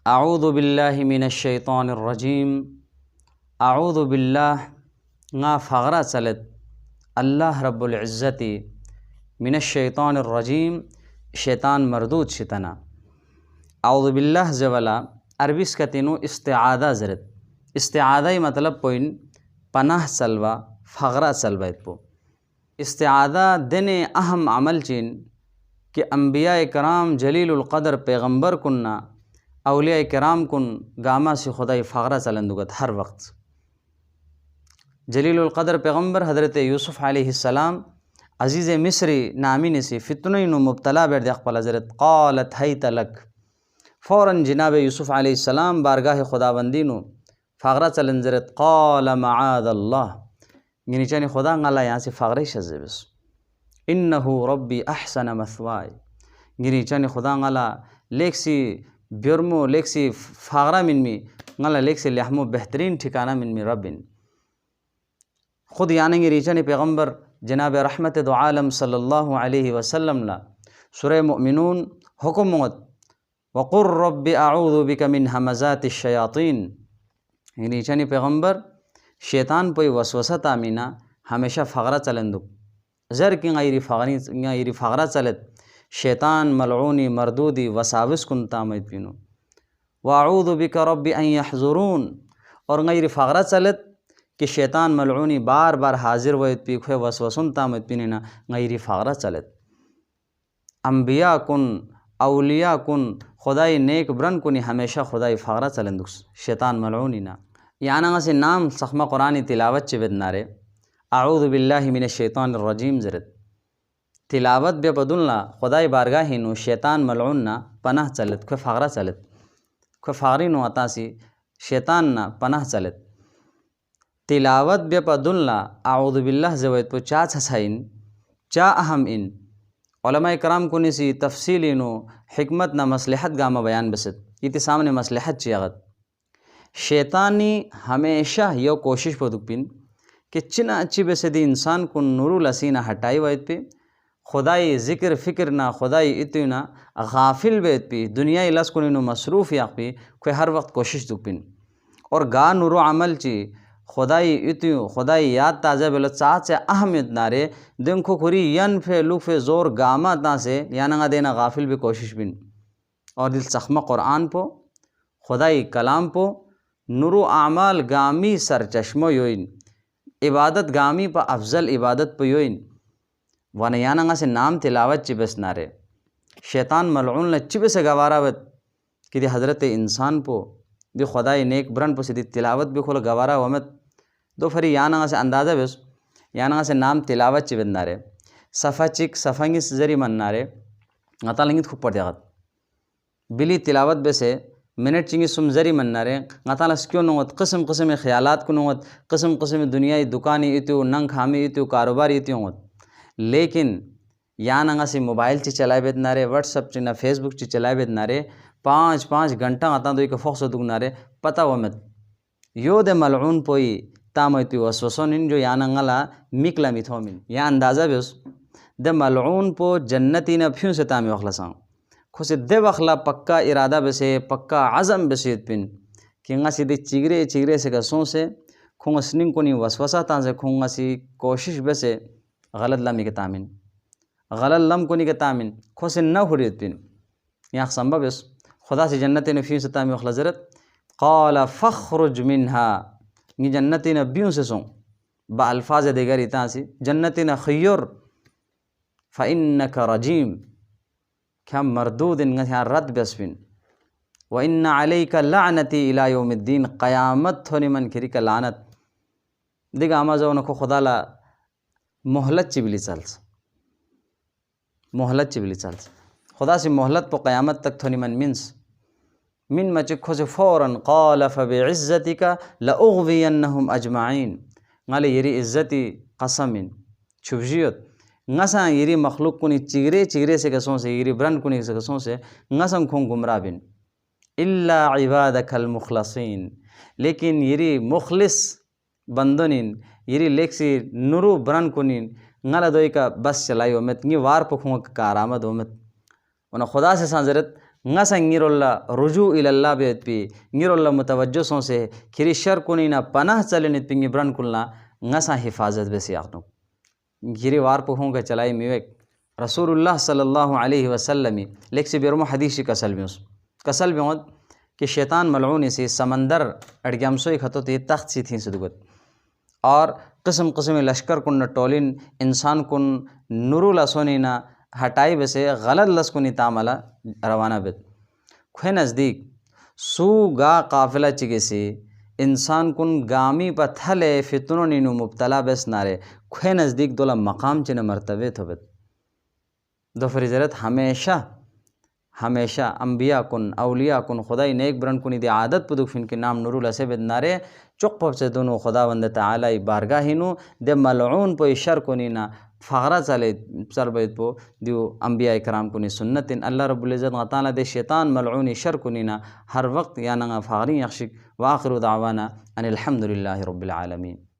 اعوذ باللہ من الشیطان الرجیم. اعوذ باللہ نا فغرہ چلت اللہ رب العزتی من الشیطان الرجیم شیطان مردود شتنا. اعوذ باللہ زولا عربیس کتینو استعاذہ زرت. استعاذہ مطلب پوئن پناہ چلوا فغرہ چلویت پو. استعاذہ دن اہم عمل چین کہ انبیاء کرام جلیل القدر پیغمبر کننا اولیاء کرام کن گاما سے خدای فغرہ چلندگت ہر وقت. جلیل القدر پیغمبر حضرت یوسف علیہ السلام عزیز مصری نامی نسی فتنین مبتلا بیرد اقبال حضرت قالت حیت لک. فوراً جناب یوسف علیہ السلام بارگاہ خداوندینو فغرہ چلنزرت قال معاذ اللہ گنی چانی خدا نالا یہاں سے فغرہ شزبس انہو ربی احسن مثوائی گنی چانی خدا نالا لیک سی بیرمو لیک سی فغرہ من می نالا لیک سی لحمو بہترین ٹھکانہ من می ربن. خود یعنی ریچانی پیغمبر جناب رحمت دو عالم صلی اللہ علیہ وسلم لا سورہ مؤمنون حکم موت وقر رب اعوذ بک من ہمزات الشیاطین. ریچانی پیغمبر شیطان پوئی وسوسہ تامینا ہمیشہ فغرہ چلندک زر کی غیری فغرہ چلت شیطان ملعونی مردودی وساوس کن تامت پینو. واعوذ بک رب ان یحضرون اور غیر فغرہ چلت کہ شیطان ملعونی بار بار حاضر ویت پی کھوے وسوسن تامت پینینا غیر فغرہ چلت. انبیاء کن اولیاء کن خدای نیک برن کنی ہمیشہ خدای فغرہ چلندک شیطان ملعونی نا. یعنی سے نام سخمہ قرآنی تلاوت چی بدنارے اعوذ باللہ من الشیطان الرجیم زرت. تلاوت بے بدلنا خدای بارگاہی نو شیطان ملعون نا پناہ چلت کھوے فغرہ چلت کھوے فغری نو عطاسی شیطان نا پناہ چلت. تلاوت بے بدلنا اعوذ باللہ زویت پو چا چھسائن چا اہم ان علماء کرام کو نسی تفصیلی نو حکمت نا مصلحت گاما بیان بست. یہ سامنے مصلحت چیغت شیطانی ہمیشہ یو کوشش پو دکپن کہ چنا اچھی بسدی انسان کو نورو لسینہ ہٹائی ویت پہ خدای ذکر فکر نہ خدای اتنا غافل بیت پی دنیای لس کو نینو مصروف یاق پی کوئی ہر وقت کوشش دکپن اور گا نورو عمل چی خدای اتیو خدای یاد تازہ بلت ساتھ سے اہمیت نارے دن کو کھری ین فے لوک فے زور گاما تا سے یانگا دینا غافل بھی کوشش بن. اور دل سخمہ قرآن پو خدای کلام پو نورو اعمال گامی سر چشمو یوین عبادت گامی پا افضل عبادت پا یوین ونیانگا سے نام تلاوت چی بس نارے. شیطان ملعون لچی بس گوارا وت کہ دی حضرت انسان پو دی خدای نیک برن پو سی دی تلاوت بھی کھول گوارا ومت دو فری یانگا سے اندازہ بس یانگا سے نام تلاوت چی بس نارے. صفحہ چک صفحنگی زری من نارے غطا لنگیت خوب پڑ دیغت بلی تلاوت بسے منٹ چنگی سم زری من نارے غطا لس کیوں نوت قسم قسم خیالات کو نوت قسم قسم دنیای دکانی ایتو ننگ خامی ایتو کاروباری ایتو نوت. لیکن یانگا سے موبائل چی چلائے بیت نارے واٹس اپ چی نا فیس بک چی چلائے بیت نارے 5 گھنٹہ غطا دو ایک فوق صدق نارے پتہ ومت یو دے ملعون پوئی تامویتی وسوسون جو یانگا لا مکلا میتھومن یا اندازہ بیس دے ملعون پو جنتی نا پھیوں سے تامی وخلسان خوشی دے وخلا پکا ارادہ بسے پکا عزم بسیت پن کہ انگا سی دے چگرے سے کسوں سے کھونگا سننگ کنی وسوسہ تاں سے کھونگا سی کوشش بسے غلط لمی کے تامن غلط لم کنی کے تامن خوشی نہ خوریت پن یا سنبا بس خدا سے جنتی نا پھیوں سے تامی وخلزرت قال فخرج منہا یہ جنتی نا بیوں سے سوں با الفاظ دیگری تاں سی جنتی نا خیر فَإِنَّكَ رَجِيم کیا مردود انگا رد بسفن وَإِنَّ عَلَيْكَ لَعْنَتِي إِلَى يَوْمِ الدِّينِ قیامت تھونی من کری کا لعنت دیگا آمازونکو خدا لا محلت چبلی چلس محلت چبلی چلس خدا سے محلت پو قیامت تک تھونی من مچکھو سے فوراً قال فَبِعِزَّتِكَ لَأُغْوِيَنَّهُمْ أَجْمَعِينَ غالے یری عزتی قسمن چھبجیت نساں یری مخلوق کنی چگرے سے کسوں سے یری برن کنی سے کسوں سے نساں کھون گمراہ بن الا عبادک المخلصین لیکن یری مخلص بندنین یری لیکسی نورو برن کنین نالا دوئی کا بس چلائی ومت نی وار پکھوں کا آرامد ومت انہا خدا سے سانزرت ngasa ngirolla rujuu ilallah bet pi ngirolla mutawajjo son se khiri shar kunina panah chalenit pingi bran kulna ngasa hifazat be siaqno giri war po honga chalai miwek rasulullah sallallahu alaihi wasallam leksi bermo hadisi kasal biot کہ شیطان ملعون سے سمندر اڑگام سوئی کھتو تے تخت سی تھیں سدگت اور قسم قسم لشکر کن ٹولن انسان کن نورو لسونینا ہٹائی بسے غلط لسکنی تعملہ روانہ بت کھوے نزدیک سو گا قافلہ چگے سے انسان کن گامی پا تھلے فتنوں نینو مبتلا بس نارے کھوے نزدیک دولا مقام چنے مرتبے تھو بت دو فریزرت ہمیشہ انبیاء کن اولیاء کن خدای نیک برن کنی دی عادت پدوک فن کے نام نورو لسے بد نارے چق پپ سے دونوں خدا وند تعالی بارگاہینو دے ملعون پو شر کنی نا فغرہ چل بید پو دیو انبیاء کرام کنی سنتن اللہ رب العزت غطالا دے شیطان ملعونی شر کنی نا ہر وقت یا نگا فغری یخشک وآخر دعوانا ان الحمدللہ رب العالمین.